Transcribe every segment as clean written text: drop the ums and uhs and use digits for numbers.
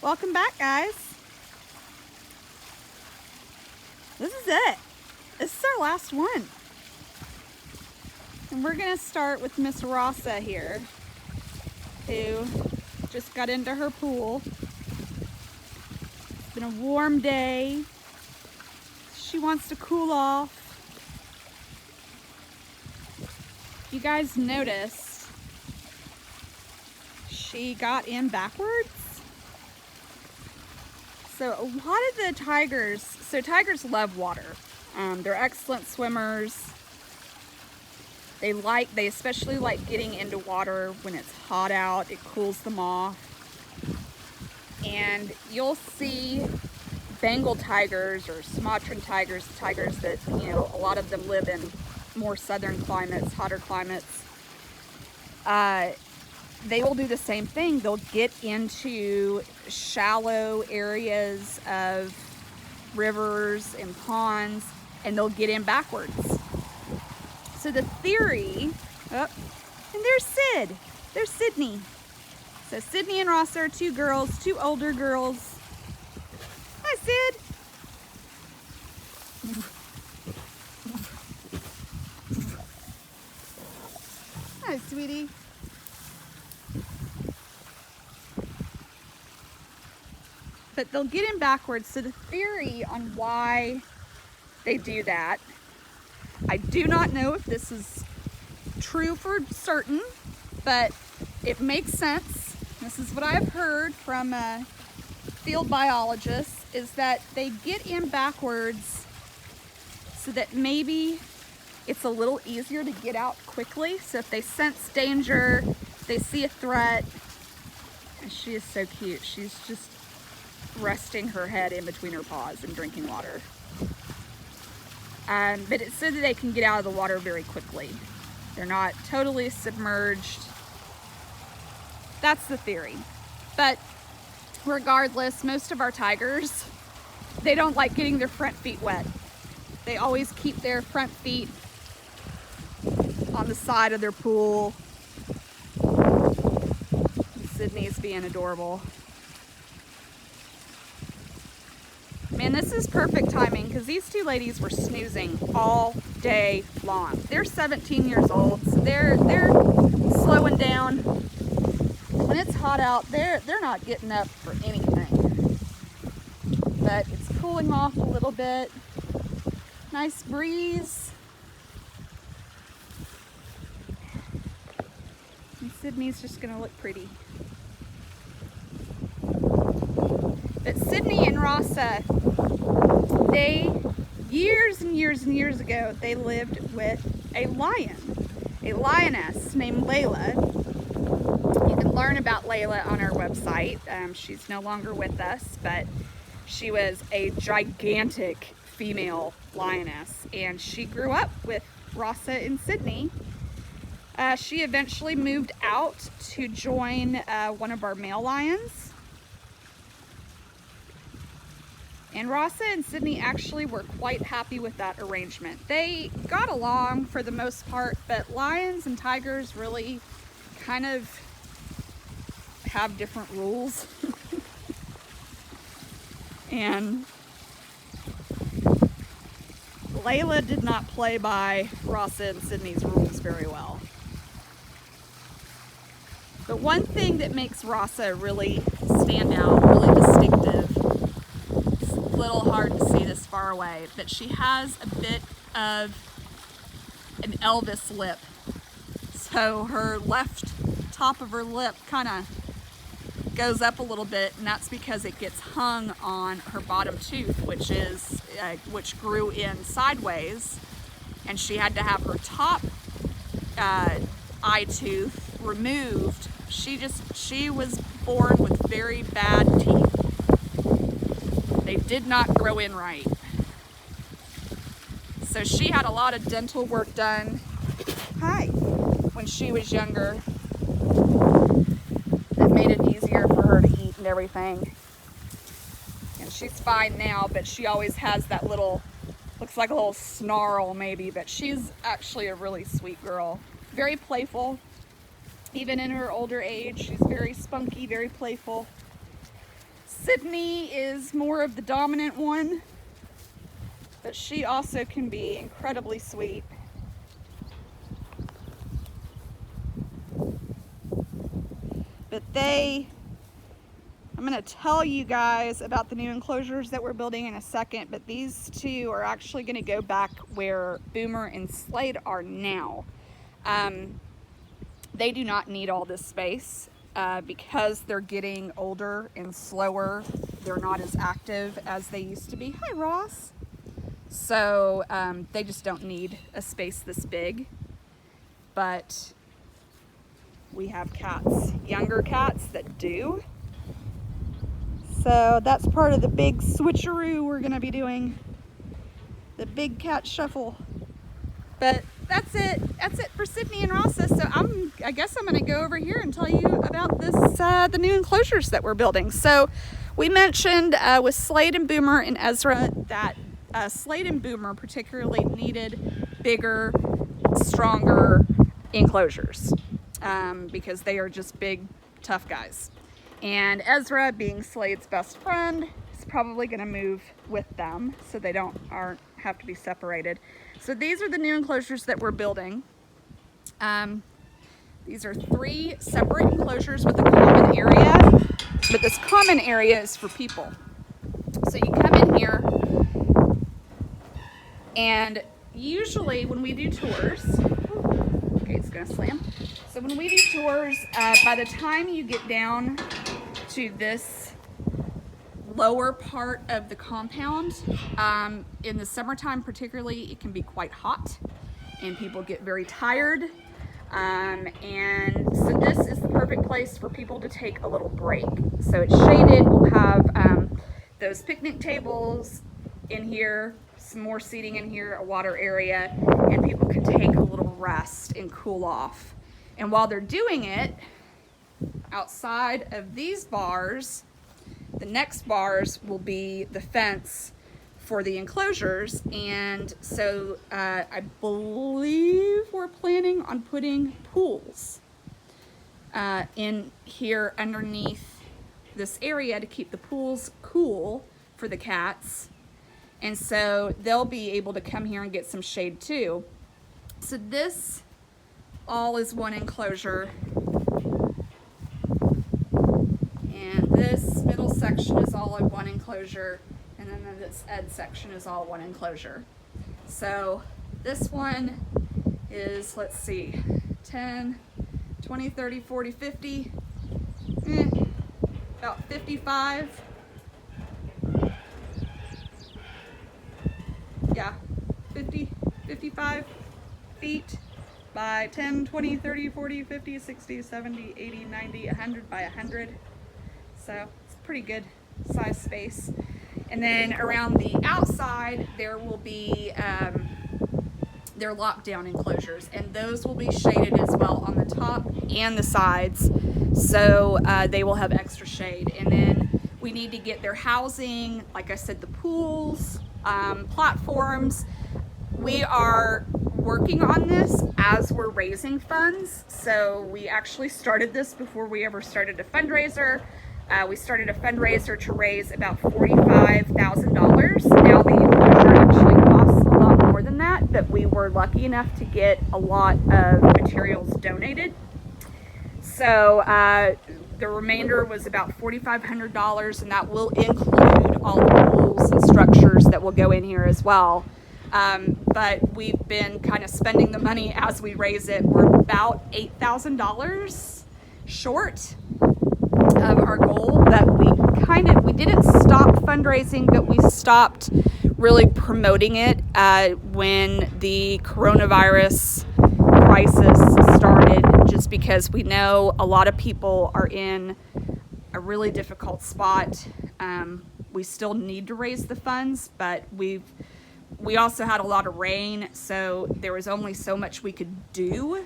Welcome back, guys. This is it. This is our last one. And we're gonna start with Miss Rasa here, who just got into her pool. It's been a warm day. She wants to cool off. You guys noticed she got in backwards. So a lot of the tigers, tigers love water. They're excellent swimmers. They especially like getting into water when it's hot out. It cools them off. And you'll see Bengal tigers or Sumatran tigers that, you know, a lot of them live in more southern climates, hotter climates. They will do the same thing. They'll get into shallow areas of rivers and ponds, and they'll get in backwards. So the theory, and there's Sid, there's Sydney. So Sydney and Rasa are two girls, two older girls. Hi, Sid. Hi, sweetie. But they'll get in backwards. So the theory on why they do that, I do not know if this is true for certain, but it makes sense. This is what I've heard from field biologists, is that they get in backwards so that maybe it's a little easier to get out quickly. So if they sense danger, they see a threat, and she is so cute. She's just resting her head in between her paws and drinking water. But it's so that they can get out of the water very quickly. They're not totally submerged. That's the theory. But regardless, most of our tigers, they don't like getting their front feet wet. They always keep their front feet on the side of their pool. Sydney's being adorable. Man, this is perfect timing because these two ladies were snoozing all day long. They're 17 years old, so they're slowing down. When it's hot out, they're not getting up for anything. But it's cooling off a little bit. Nice breeze. And Sydney's just gonna look pretty. But Sydney and Rasa, they, years and years and years ago, they lived with a lioness named Layla. You can learn about Layla on our website. She's no longer with us, but she was a gigantic female lioness, and she grew up with Rasa and Sydney. She eventually moved out to join one of our male lions. And Rasa and Sydney actually were quite happy with that arrangement. They got along for the most part, but lions and tigers really kind of have different rules. And Layla did not play by Rasa and Sydney's rules very well. But one thing that makes Rasa really stand out, really distinctive, it's a little hard to see this far away, but she has a bit of an Elvis lip. So her left top of her lip kind of goes up a little bit, and that's because it gets hung on her bottom tooth, which grew in sideways, and she had to have her top eye tooth removed. She was born with very bad teeth. They did not grow in right. So she had a lot of dental work done when she was younger. That made it easier for her to eat and everything. And she's fine now, but she always has that little, looks like a little snarl maybe, but she's actually a really sweet girl. Very playful. Even in her older age, she's very spunky, very playful. Sydney is more of the dominant one, but she also can be incredibly sweet. But I'm going to tell you guys about the new enclosures that we're building in a second, but these two are actually going to go back where Boomer and Slade are now. They do not need all this space because they're getting older and slower. They're not as active as they used to be. Hi, Ross. So they just don't need a space this big. But we have cats, younger cats that do. So that's part of the big switcheroo we're going to be doing, the big cat shuffle. But that's it for Sydney and Rasa. So I guess I'm going to go over here and tell you about this, the new enclosures that we're building. So we mentioned with Slade and Boomer and Ezra that Slade and Boomer particularly needed bigger, stronger enclosures because they are just big, tough guys. And Ezra, being Slade's best friend, is probably going to move with them so they aren't have to be separated. So these are the new enclosures that we're building. These are 3 separate enclosures with a common area, but this common area is for people. So you come in here, and usually when we do tours, okay, it's gonna slam. So when we do tours, by the time you get down to this lower part of the compound, in the summertime particularly, it can be quite hot and people get very tired. And so this is the perfect place for people to take a little break. So it's shaded. We'll have those picnic tables in here, some more seating in here, a water area, and people can take a little rest and cool off. And while they're doing it, outside of these bars, the next bars will be the fence for the enclosures. And so I believe we're planning on putting pools in here underneath this area to keep the pools cool for the cats. And so they'll be able to come here and get some shade too. So this all is one enclosure. And this middle section is all in one enclosure. And then this Ed section is all one enclosure. So this one is, let's see, 10, 20, 30, 40, 50, about 55. Yeah, 50, 55 feet by 10, 20, 30, 40, 50, 60, 70, 80, 90, 100 by 100. So it's a pretty good size space. And then around the outside, there will be their lockdown enclosures, and those will be shaded as well on the top and the sides, so they will have extra shade. And then we need to get their housing, like I said, the pools, platforms. We are working on this as we're raising funds, so we actually started this before we ever started a fundraiser. We started a fundraiser to raise about $45,000. Now the enclosure actually costs a lot more than that, but we were lucky enough to get a lot of materials donated. So the remainder was about $4,500, and that will include all the pools and structures that will go in here as well. But we've been kind of spending the money as we raise it. We're about $8,000 short of our goal, but we didn't stop fundraising, but we stopped really promoting it when the coronavirus crisis started, just because we know a lot of people are in a really difficult spot. We still need to raise the funds, but we also had a lot of rain, so there was only so much we could do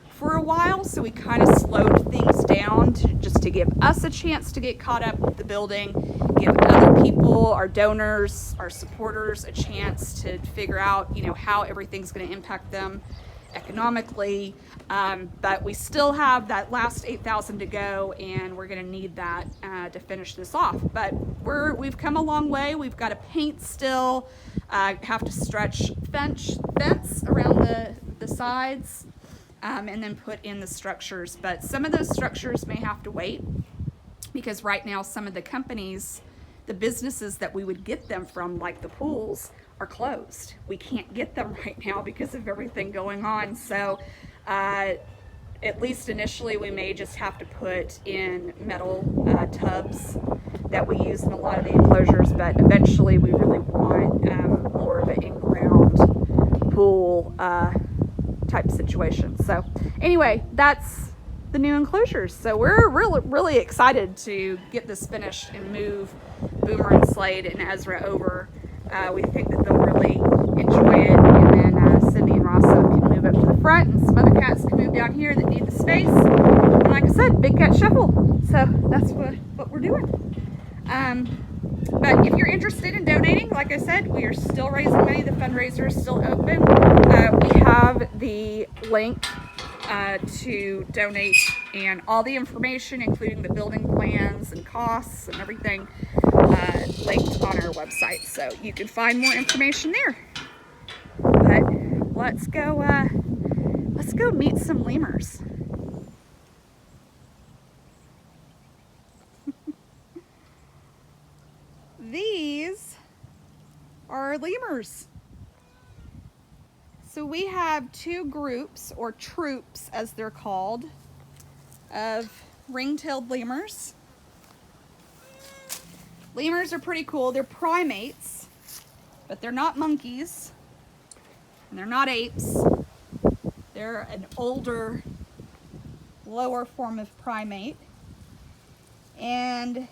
for a while, so we kind of slowed things down just to give us a chance to get caught up with the building, give other people, our donors, our supporters, a chance to figure out, how everything's going to impact them. economically, but we still have that last 8,000 to go, and we're going to need that to finish this off. But we've come a long way. We've got to paint still, have to stretch fence around the sides, and then put in the structures. But some of those structures may have to wait, because right now some of the companies, the businesses that we would get them from, like the pools, are closed. We can't get them right now because of everything going on. So at least initially we may just have to put in metal tubs that we use in a lot of the enclosures, but eventually we really want more of an in-ground pool type situation. So anyway, that's the new enclosures. So we're really excited to get this finished and move Boomer and Slade and Ezra over. We think that they'll really enjoy it, and then Sydney and Rasa can move up to the front, and some other cats can move down here that need the space. And like I said, big cat shuffle. So that's what we're doing. But if you're interested in donating, like I said, we are still raising money. The fundraiser is still open. We have the link to donate, and all the information, including the building plans and costs and everything, linked on our website, so you can find more information there. But let's go meet some lemurs. These are lemurs. So we have two groups, or troops as they're called, of ring-tailed lemurs. Lemurs are pretty cool. They're primates, but they're not monkeys, and they're not apes. They're an older, lower form of primate. And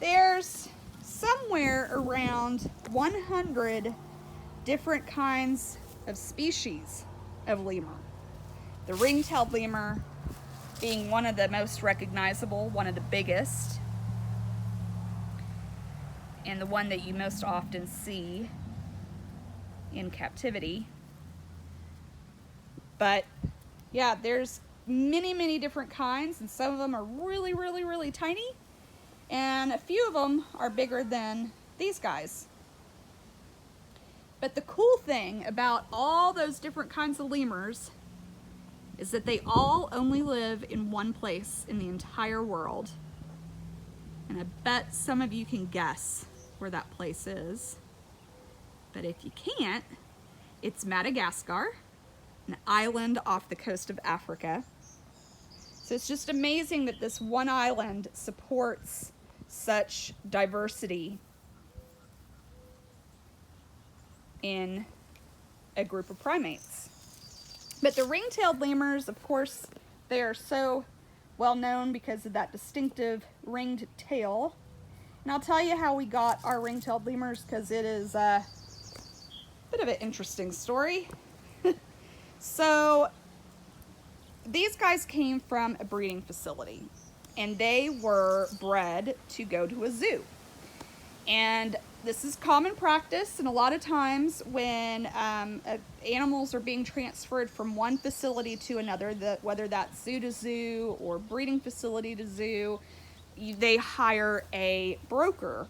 there's somewhere around 100 different kinds of species of lemur. The ring-tailed lemur being one of the most recognizable, one of the biggest, and the one that you most often see in captivity. But yeah, there's many different kinds, and some of them are really tiny, and a few of them are bigger than these guys. But the cool thing about all those different kinds of lemurs is that they all only live in one place in the entire world. And I bet some of you can guess where that place is. But if you can't, it's Madagascar, an island off the coast of Africa. So it's just amazing that this one island supports such diversity in a group of primates. But the ring-tailed lemurs, of course, they are so well known because of that distinctive ringed tail. And I'll tell you how we got our ring-tailed lemurs, because it is a bit of an interesting story. So these guys came from a breeding facility, and they were bred to go to a zoo. And this is common practice, and a lot of times when animals are being transferred from one facility to another, whether that's zoo to zoo or breeding facility to zoo, they hire a broker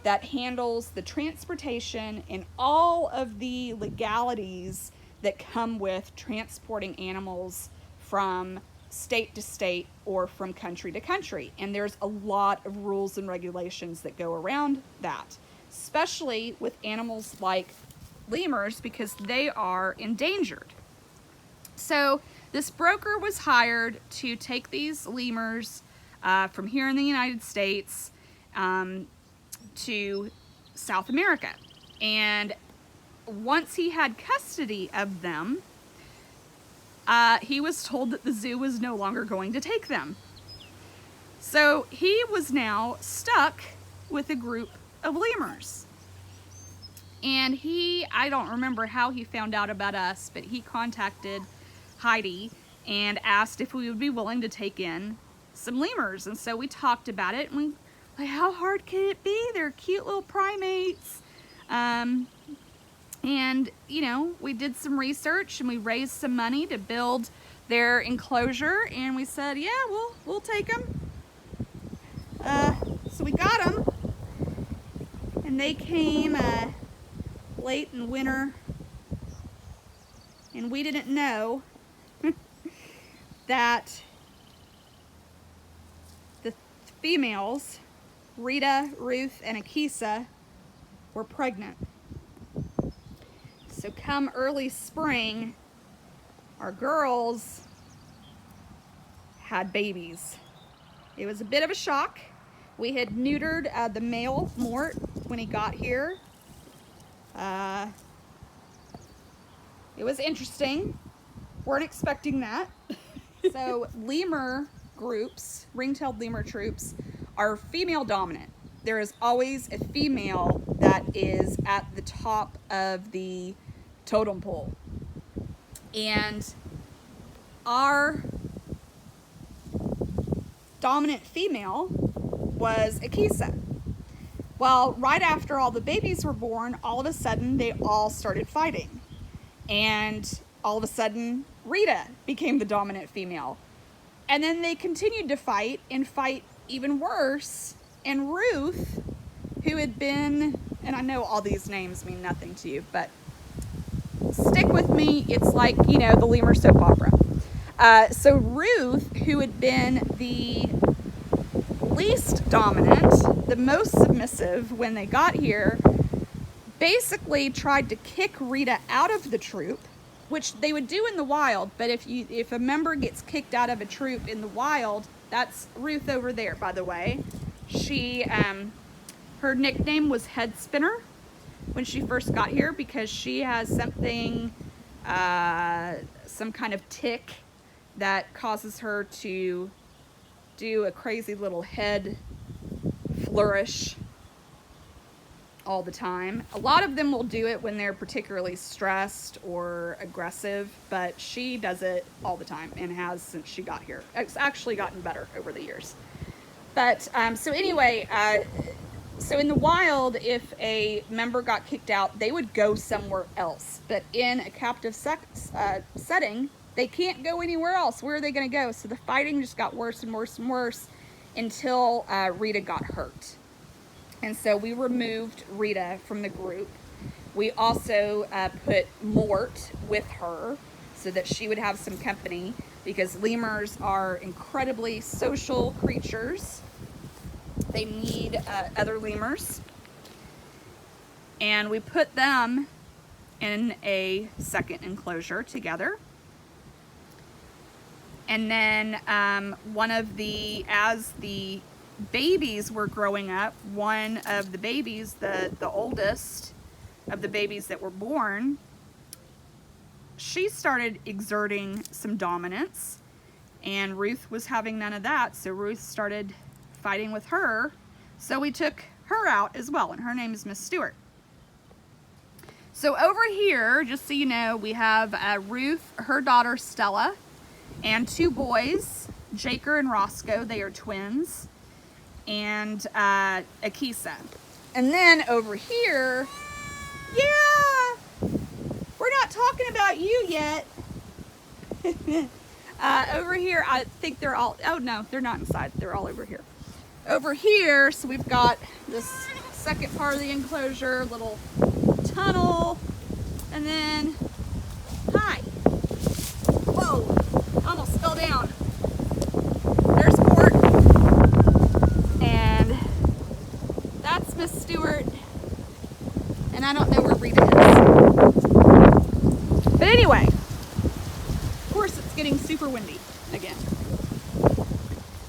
that handles the transportation and all of the legalities that come with transporting animals from state to state or from country to country. And there's a lot of rules and regulations that go around that, especially with animals like lemurs, because they are endangered. So this broker was hired to take these lemurs from here in the United States to South America. And once he had custody of them, he was told that the zoo was no longer going to take them. So he was now stuck with a group of lemurs. And I don't remember how he found out about us, but he contacted Heidi and asked if we would be willing to take in some lemurs. And so we talked about it, and we like, how hard can it be? They're cute little primates. And, you know, we did some research and we raised some money to build their enclosure, and we said, yeah, we'll take them. So we got them, and they came late in winter, and we didn't know that the females, Rita, Ruth, and Akisa, were pregnant. So come early spring, our girls had babies. It was a bit of a shock. We had neutered the male Mort when he got here. It was interesting. Weren't expecting that. So lemur groups, ringtailed lemur troops, are female dominant. There is always a female that is at the top of the totem pole. And our dominant female was Akisa. Well, right after all the babies were born, all of a sudden they all started fighting. And all of a sudden Rita became the dominant female. And then they continued to fight and fight even worse. And Ruth, who had been, and I know all these names mean nothing to you, but stick with me. It's like, you know, the lemur soap opera. So Ruth, who had been the least dominant, the most submissive when they got here, basically tried to kick Rita out of the troop, which they would do in the wild. But if a member gets kicked out of a troop in the wild, that's Ruth over there, by the way. She, her nickname was Head Spinner when she first got here, because she has something, some kind of tick that causes her to do a crazy little head flourish all the time. A lot of them will do it when they're particularly stressed or aggressive, but she does it all the time and has since she got here. It's actually gotten better over the years. But so anyway, so in the wild, if a member got kicked out, they would go somewhere else. But in a captive setting, they can't go anywhere else. Where are they going to go? So the fighting just got worse and worse and worse until Rita got hurt. And so we removed Rita from the group. We also put Mort with her so that she would have some company, because lemurs are incredibly social creatures. They need other lemurs. And we put them in a second enclosure together. And then as the babies were growing up, one of the babies, the oldest of the babies that were born, she started exerting some dominance, and Ruth was having none of that. So Ruth started fighting with her. So we took her out as well, and her name is Miss Stewart. So over here, just so you know, we have Ruth, her daughter Stella, and two boys, Jaykar and Roscoe. They are twins. And Akisa. And then over here, yeah, we're not talking about you yet. Over here, I think they're all, oh no, they're not inside. They're all over here. Over here, so we've got this second part of the enclosure, little tunnel, and then, hi. Whoa, almost fell down. There's Mort. And that's Miss Stewart. And I don't know where Rita is. But anyway, of course it's getting super windy again.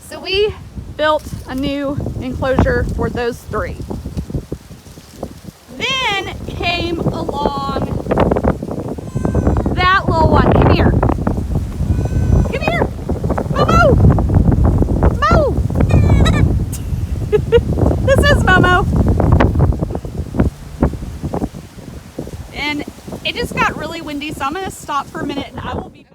So we built a new enclosure for those three. Then came along that little one. Come here. Come here. Momo. Mo. This is Momo. And it just got really windy, so I'm going to stop for a minute and I will be